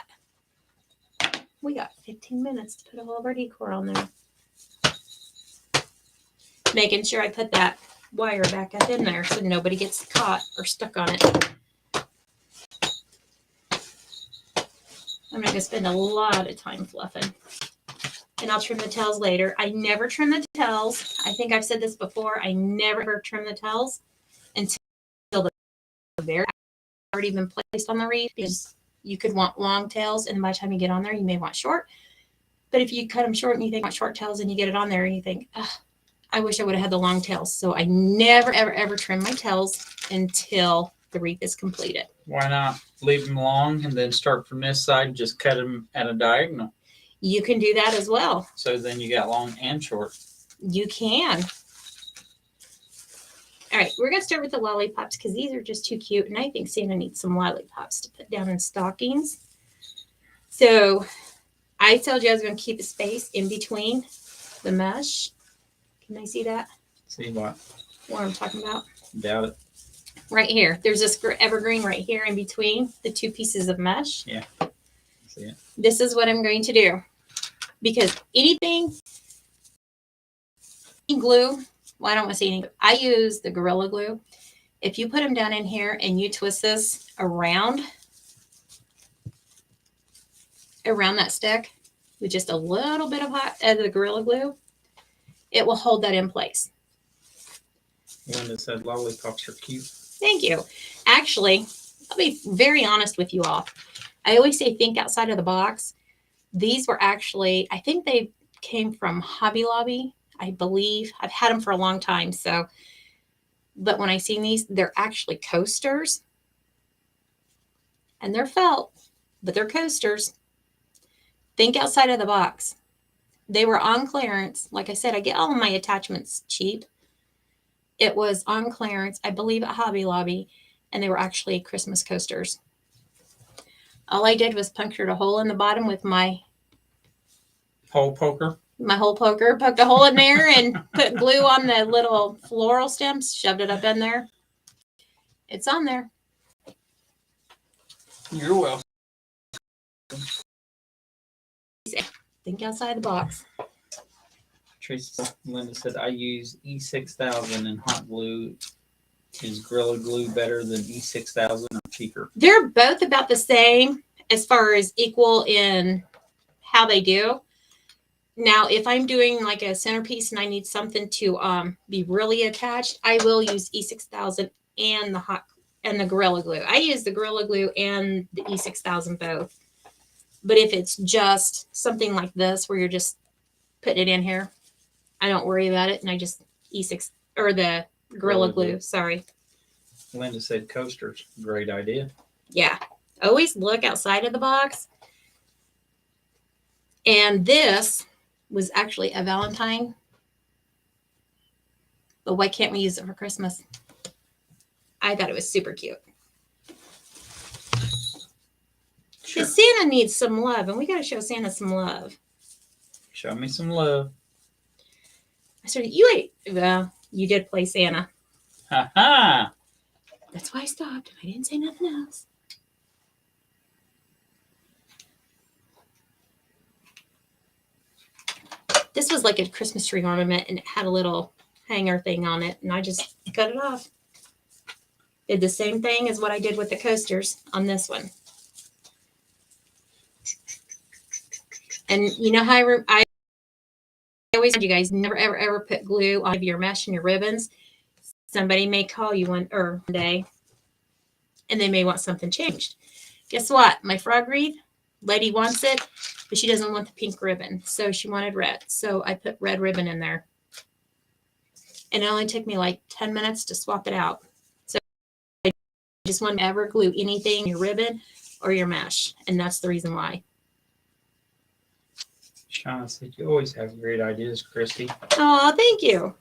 A: 15 minutes to put all of our decor on there. Making sure I put that wire back up in there so nobody gets caught or stuck on it. I'm not going to spend a lot of time fluffing. And I'll trim the tails later. I never trim the tails. I think I've said this before. I never trim the tails until the very already been placed on the wreath, because you could want long tails, and by the time you get on there, you may want short. But if you cut them short and you think want short tails and you get it on there and you think, I wish I would have had the long tails. So I never, ever trim my tails until the wreath is completed.
B: Why not leave them long and then start from this side and just cut them at a diagonal?
A: You can do that as well.
B: So then you got long and short.
A: You can. All right, we're going to start with the lollipops because these are just too cute. And I think Santa needs some lollipops to put down in stockings. So I told you I was going to keep a space in between the mesh. Can I see that?
B: See what?
A: What I'm talking about?
B: Doubt it.
A: Right here. There's this evergreen right here in between the two pieces of mesh.
B: Yeah. See it.
A: This is what I'm going to do. Because anything glue, well, I don't want to say anything. I use the Gorilla Glue. If you put them down in here and you twist this around that stick with just a little bit of the Gorilla Glue, it will hold that in place.
B: Linda said lollipops are cute.
A: Thank you. Actually, I'll be very honest with you all. I always say think outside of the box. These were actually, I think they came from Hobby Lobby, I believe. I've had them for a long time. So, but when I seen these, they're actually coasters. And they're felt, but they're coasters. Think outside of the box. They were on clearance. Like I said, I get all of my attachments cheap. It was on clearance, I believe, at Hobby Lobby, and they were actually Christmas coasters. All I did was punctured a hole in the bottom with my
B: hole poker.
A: My hole poker, poked a hole in there and put glue on the little floral stems, shoved it up in there. It's on there.
B: You're welcome.
A: Think outside the box.
B: Linda said, I use E6000 and hot glue. Is Gorilla Glue better than E6000 or cheaper?
A: They're both about the same as far as equal in how they do. Now, if I'm doing like a centerpiece and I need something to be really attached, I will use E6000 and the Gorilla Glue. I use the Gorilla Glue and the E6000 both. But if it's just something like this where you're just putting it in here, I don't worry about it, and I just E6 or the Gorilla Glue. Sorry.
B: Linda said coasters. Great idea.
A: Yeah. Always look outside of the box. And this was actually a Valentine. But why can't we use it for Christmas? I thought it was super cute. Sure. Santa needs some love, and we got to show Santa some love.
B: Show me some love.
A: I said, well, you did play Santa.
B: Ha ha.
A: That's why I stopped. I didn't say nothing else. This was like a Christmas tree ornament, and it had a little hanger thing on it, and I just cut it off. Did the same thing as what I did with the coasters on this one. And you know how I always tell you guys, never, ever put glue on your mesh and your ribbons. Somebody may call you one day, and they may want something changed. Guess what? My frog wreath, lady wants it, but she doesn't want the pink ribbon. So she wanted red. So I put red ribbon in there. And it only took me like 10 minutes to swap it out. So I just want to ever glue anything, your ribbon or your mesh. And that's the reason why.
B: Shauna said, you always have great ideas, Christy.
A: Oh, thank you.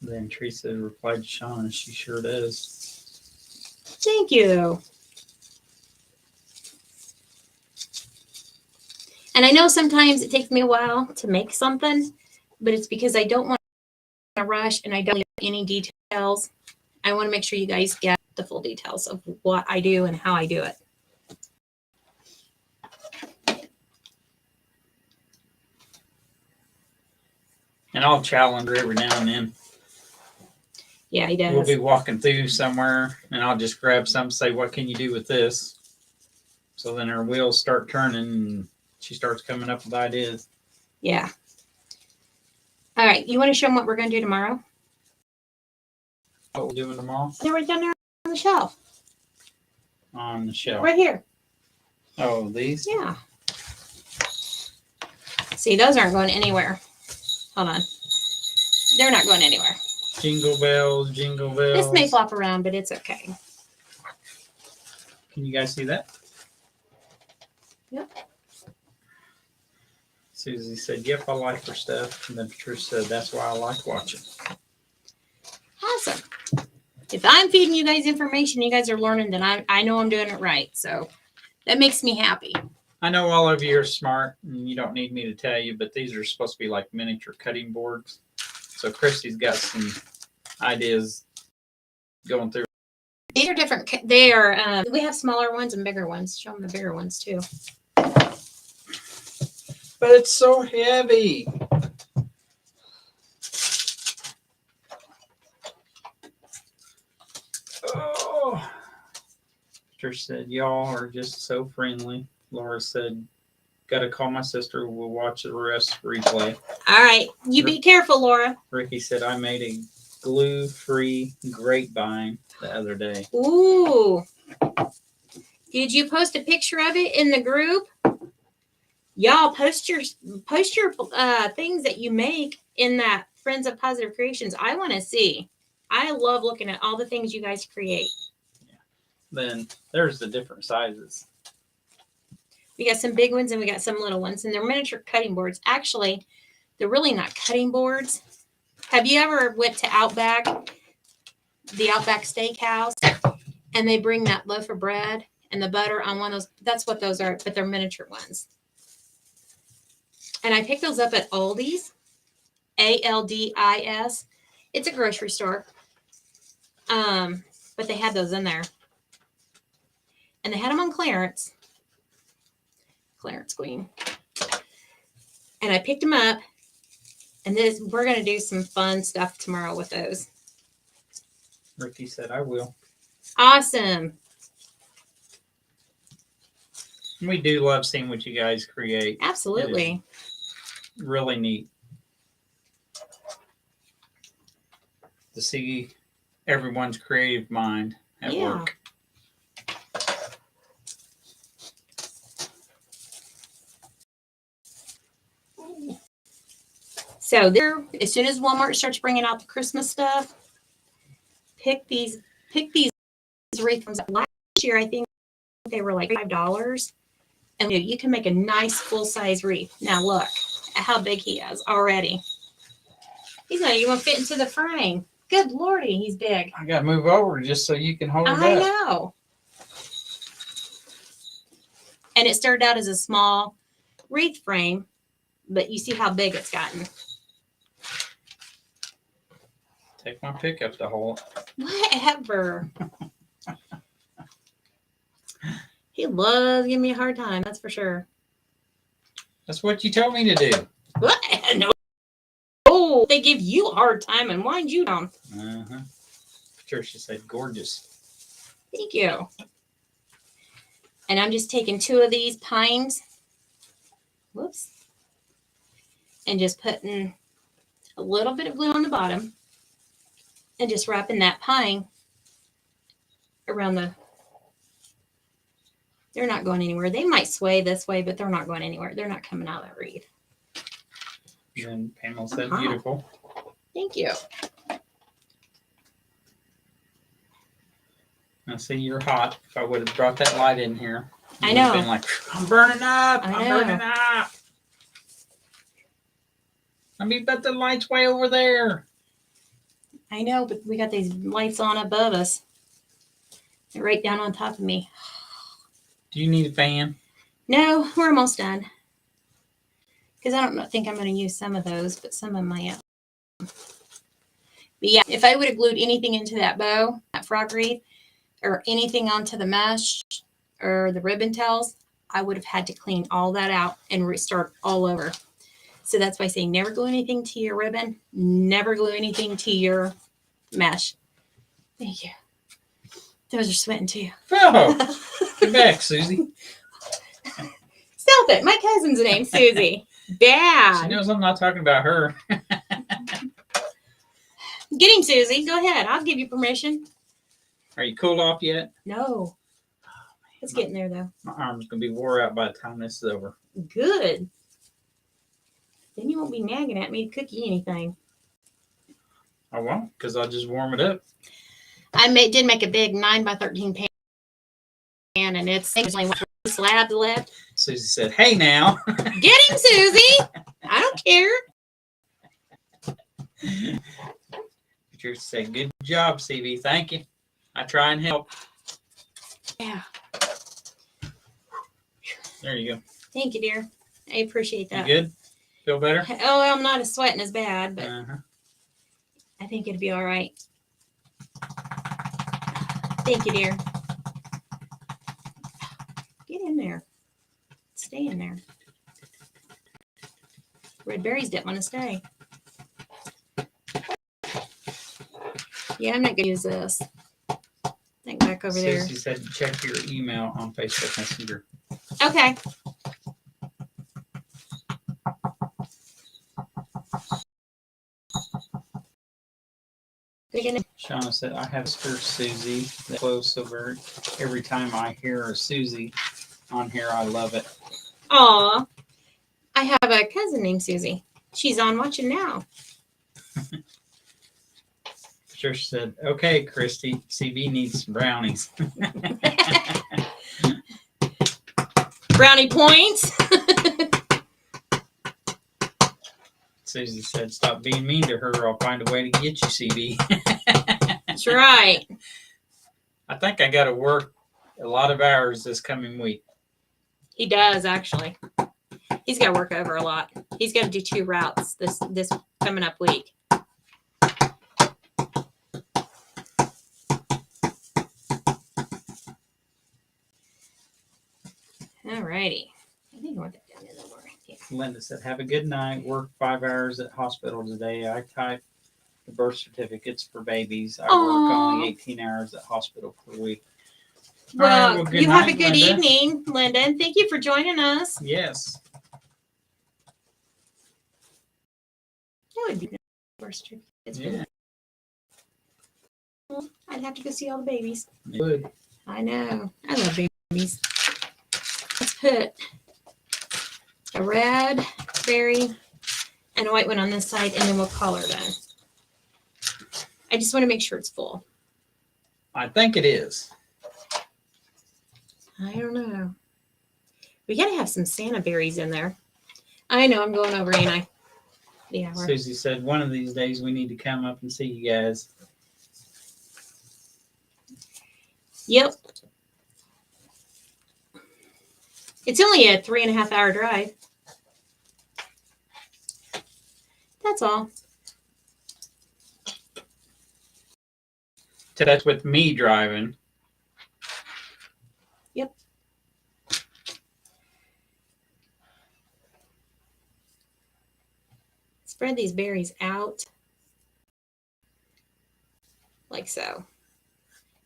B: Then Teresa replied to Shauna, she sure does.
A: Thank you. And I know sometimes it takes me a while to make something, but it's because I don't want a rush and I don't leave any details. I want to make sure you guys get the full details of what I do and how I do it.
B: And I'll challenge her every now and then.
A: Yeah, he does.
B: We'll be walking through somewhere, and I'll just grab something and say, what can you do with this? So then her wheels start turning, and she starts coming up with ideas.
A: Yeah. All right. You want to show them what we're going to do tomorrow?
B: What we're doing tomorrow?
A: They were down there on the shelf.
B: On the shelf.
A: Right here.
B: Oh, these?
A: Yeah. See, those aren't going anywhere. Hold on. They're not going anywhere.
B: Jingle bells, jingle bells.
A: This may flop around, but it's okay.
B: Can you guys see that?
A: Yep.
B: Susie said, yep, I like her stuff. And then Patricia said, that's why I like watching.
A: Awesome. If I'm feeding you guys information, you guys are learning, then I know I'm doing it right. So that makes me happy.
B: I know all of you are smart, and you don't need me to tell you, but these are supposed to be like miniature cutting boards. So Christy's got some ideas going through.
A: These are different. They are. We have smaller ones and bigger ones. Show them the bigger ones too.
B: But it's so heavy. Oh. Trish said, y'all are just so friendly. Laura said, gotta call my sister. We'll watch the rest replay.
A: All right. You be careful, Laura.
B: Ricky said, I made a glue-free grapevine the other day.
A: Ooh. Did you post a picture of it in the group? Y'all post your things that you make in that Friends of Positive Creations. I want to see. I love looking at all the things you guys create.
B: Yeah. Then there's the different sizes.
A: We got some big ones and we got some little ones, and they're miniature cutting boards. Actually, they're really not cutting boards. Have you ever went to Outback, the Outback Steakhouse, and they bring that loaf of bread and the butter on one of those? That's what those are, but they're miniature ones. And I picked those up at Aldi's, Aldis. It's a grocery store. But they had those in there. And they had them on clearance. Clearance queen. And I picked them up. And we're going to do some fun stuff tomorrow with those.
B: Ricky said, I will.
A: Awesome.
B: We do love seeing what you guys create.
A: Absolutely.
B: Really neat to see everyone's creative mind at work.
A: So there, as soon as Walmart starts bringing out the Christmas stuff, pick these wreath ones. Last year, I think they were like $5, and you can make a nice full-size wreath. Now look at how big he is already. He's not even fit into the frame. Good Lordy, he's big.
B: I got to move over just so you can hold it
A: I
B: up.
A: know. And it started out as a small wreath frame, but you see how big it's gotten.
B: Take my pickup to hold.
A: Whatever. He loves giving me a hard time, that's for sure.
B: That's what you told me to do.
A: What? No. Oh, they give you a hard time and wind you down.
B: Uh-huh. Patricia said, gorgeous.
A: Thank you. And I'm just taking 2 of these pines. Whoops. And just putting a little bit of glue on the bottom. And just wrapping that pine around the... They're not going anywhere. They might sway this way, but they're not going anywhere. They're not coming out of that wreath.
B: And Pamela said, beautiful.
A: Thank you.
B: Now, see, you're hot. If I would have brought that light in here,
A: I know.
B: been like, I'm burning up.
A: I
B: I'm
A: know.
B: burning up. I mean, but the light's way over there.
A: I know, but we got these lights on above us. They're right down on top of me.
B: Do you need a fan?
A: No, we're almost done. Because I don't think I'm going to use some of those, but some of my But yeah, if I would have glued anything into that bow, that frog wreath, or anything onto the mesh or the ribbon tails, I would have had to clean all that out and restart all over. So that's why I say never glue anything to your ribbon, never glue anything to your mesh. Thank you. Those are sweating too.
B: Oh, get back, Susie.
A: Stop it. My cousin's name's Susie.
B: She
A: Bad.
B: knows I'm not talking about her.
A: Get him, Susie. Go ahead. I'll give you permission.
B: Are you cooled off yet?
A: No. It's getting there, though.
B: My arm's going to be wore out by the time this is over.
A: Good. Then you won't be nagging at me to cook you anything.
B: I won't, because I'll just warm it up.
A: I did make a big 9 by 13 pan, and it's only one slab left.
B: Susie said, hey now.
A: Get him, Susie. I don't care.
B: Patricia said, good job, CV. Thank you. I try and help.
A: Yeah.
B: There you go.
A: Thank you, dear. I appreciate
B: You
A: that.
B: good? Feel better?
A: Oh, I'm not as sweating as bad, but
B: Uh-huh.
A: I think it'll be all right. Thank you, dear. Get in there. Stay in there. Red berries didn't want to stay. Yeah, I'm not going to use this. Think back over there.
B: Susie said, check your email on Facebook Messenger.
A: Okay.
B: Shauna said, I have a sister, Susie, that close over every time I hear a Susie on here. I love it.
A: Aw. I have a cousin named Susie. She's on watching now.
B: Patricia said, okay, Christy, CB needs some brownies.
A: Brownie points.
B: Susie said, stop being mean to her. I'll find a way to get you, CB.
A: That's right.
B: I think I got to work a lot of hours this coming week.
A: He does, actually. He's got to work over a lot. He's got to do 2 routes this coming up week. Alrighty. I think I want that down in the more. Yeah.
B: Linda said, have a good night. Work 5 hours at hospital today. I type the birth certificates for babies. I work
A: Aw.
B: only 18 hours at hospital per week.
A: Well,
B: All right, good
A: you have a
B: night,
A: good
B: Linda.
A: evening, Linda, and thank you for joining us.
B: Yes.
A: That would be birth certificates.
B: Yeah.
A: I'd have to go see all the babies.
B: Good.
A: I know. I love babies. Let's put a red berry and a white one on this side, and then we'll color them. I just want to make sure it's full.
B: I think it is.
A: I don't know. We got to have some Santa berries in there. I know. I'm going over, ain't I? Yeah.
B: Susie said, one of these days we need to come up and see you guys.
A: Yep. It's only a 3.5 hour drive. That's all.
B: That's with me driving.
A: Yep. Spread these berries out like so.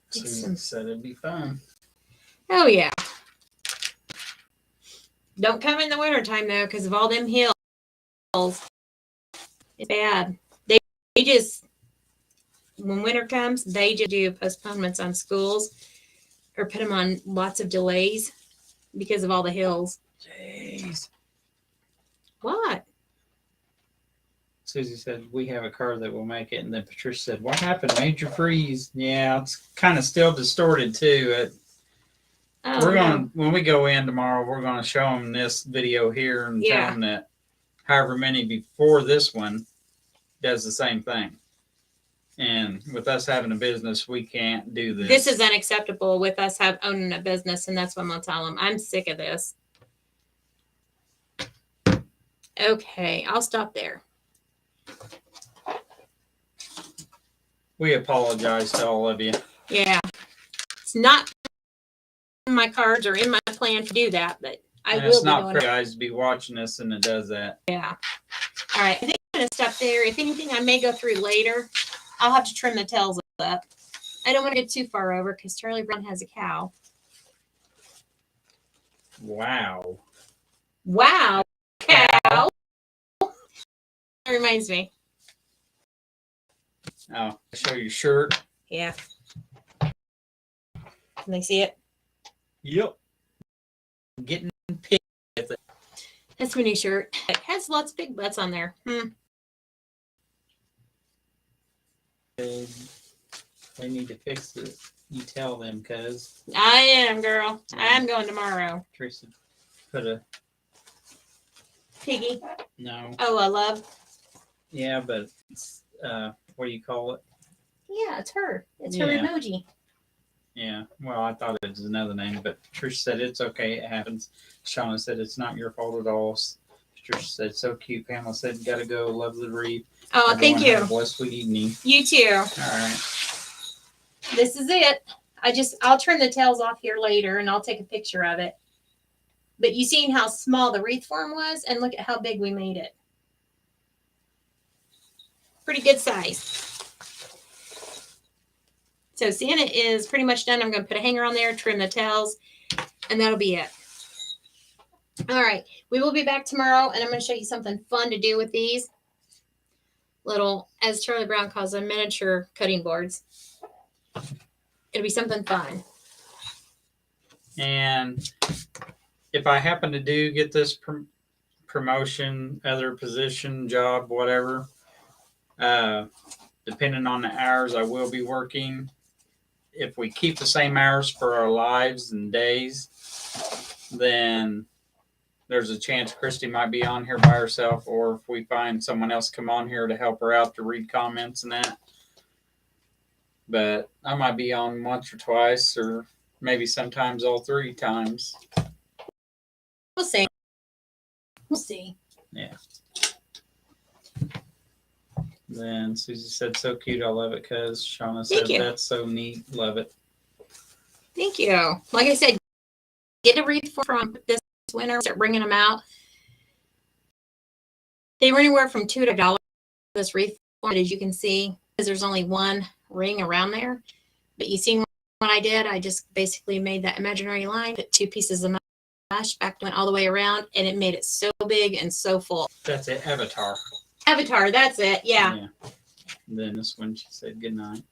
B: Susie said it'd be fun.
A: Oh, yeah. Don't come in the wintertime, though, because of all them hills. It's bad. They just, when winter comes, they just do postponements on schools or put them on lots of delays because of all the hills.
B: Jeez.
A: What?
B: Susie said, we have a car that will make it. And then Patricia said, what happened? Major freeze. Yeah, it's kind of still distorted, too. We're going to, when we go in tomorrow, we're going to show them this video here and tell them that however many before this one does the same thing. And with us having a business, we can't do this.
A: This is unacceptable with us owning a business, and that's what I'm going to tell them. I'm sick of this. Okay, I'll stop there.
B: We apologize to all of you.
A: Yeah. It's not in my cards or in my plan to do that, but I
B: And
A: will
B: it's
A: be
B: not
A: doing
B: for
A: it.
B: you guys to be watching this and it does that.
A: Yeah. All right. I think I'm going to stop there. If anything, I may go through later. I'll have to trim the tails up. I don't want to get too far over because Charlie Brown has a cow.
B: Wow.
A: Wow. Cow. That reminds me.
B: Oh, show your shirt.
A: Yeah. Can they see it?
B: Yep. Getting picked with it.
A: That's my new shirt. It has lots of big butts on there.
B: They need to fix it. You tell them, cuz.
A: I am, girl. I'm going tomorrow.
B: Teresa put a
A: Piggy.
B: no.
A: Oh, I love.
B: Yeah, but it's, what do you call it?
A: Yeah, it's her. It's her
B: Yeah.
A: emoji.
B: Yeah. Well, I thought it was another name, but Trish said it's okay. It happens. Shauna said it's not your fault at all. Trish said so cute. Pamela said gotta go. Love the read.
A: Oh,
B: Everyone
A: thank you.
B: have a blessed evening.
A: You too.
B: All right.
A: This is it. I'll trim the tails off here later and I'll take a picture of it. But you seen how small the wreath form was, and look at how big we made it. Pretty good size. So Santa is pretty much done. I'm going to put a hanger on there, trim the tails, and that'll be it. All right. We will be back tomorrow, and I'm going to show you something fun to do with these little, as Charlie Brown calls them, miniature cutting boards. It'll be something fun.
B: And if I happen to do get this promotion, other position, job, whatever, depending on the hours I will be working, if we keep the same hours for our lives and days, then there's a chance Christy might be on here by herself, or if we find someone else come on here to help her out to read comments and that. But I might be on once or twice, or maybe sometimes all 3 times.
A: We'll see. We'll see.
B: Yeah. Then Susie said, so cute. I love it, cuz. Shauna said, that's so neat. Love it.
A: Thank you. Like I said, get a wreath from this winter. Start bringing them out. They were anywhere from $2 to $5 this wreath form, as you can see, because there's only one ring around there. But you seen what I did? I just basically made that imaginary line, put 2 pieces of mesh, went all the way around, and it made it so big and so full.
B: That's it. Avatar.
A: Avatar, that's it. Yeah.
B: And then this one, she said good night.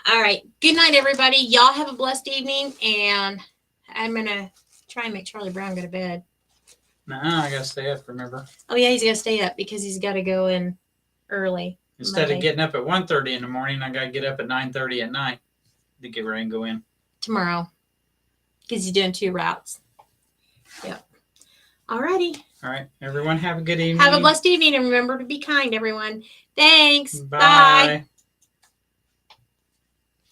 A: All right. Good night, everybody. Y'all have a blessed evening, and I'm going to try and make Charlie Brown go to bed.
B: Nah, I got to stay up, remember?
A: Oh, yeah, he's got to stay up because he's got to go in early.
B: Instead of getting up at 1:30 in the morning, I got to get up at 9:30 at night to get ready and go in.
A: Tomorrow, because he's doing 2 routes. Yep. All righty.
B: All right. Everyone have a good evening.
A: Have a blessed evening, and remember to be kind, everyone. Thanks.
B: Bye.
A: Bye.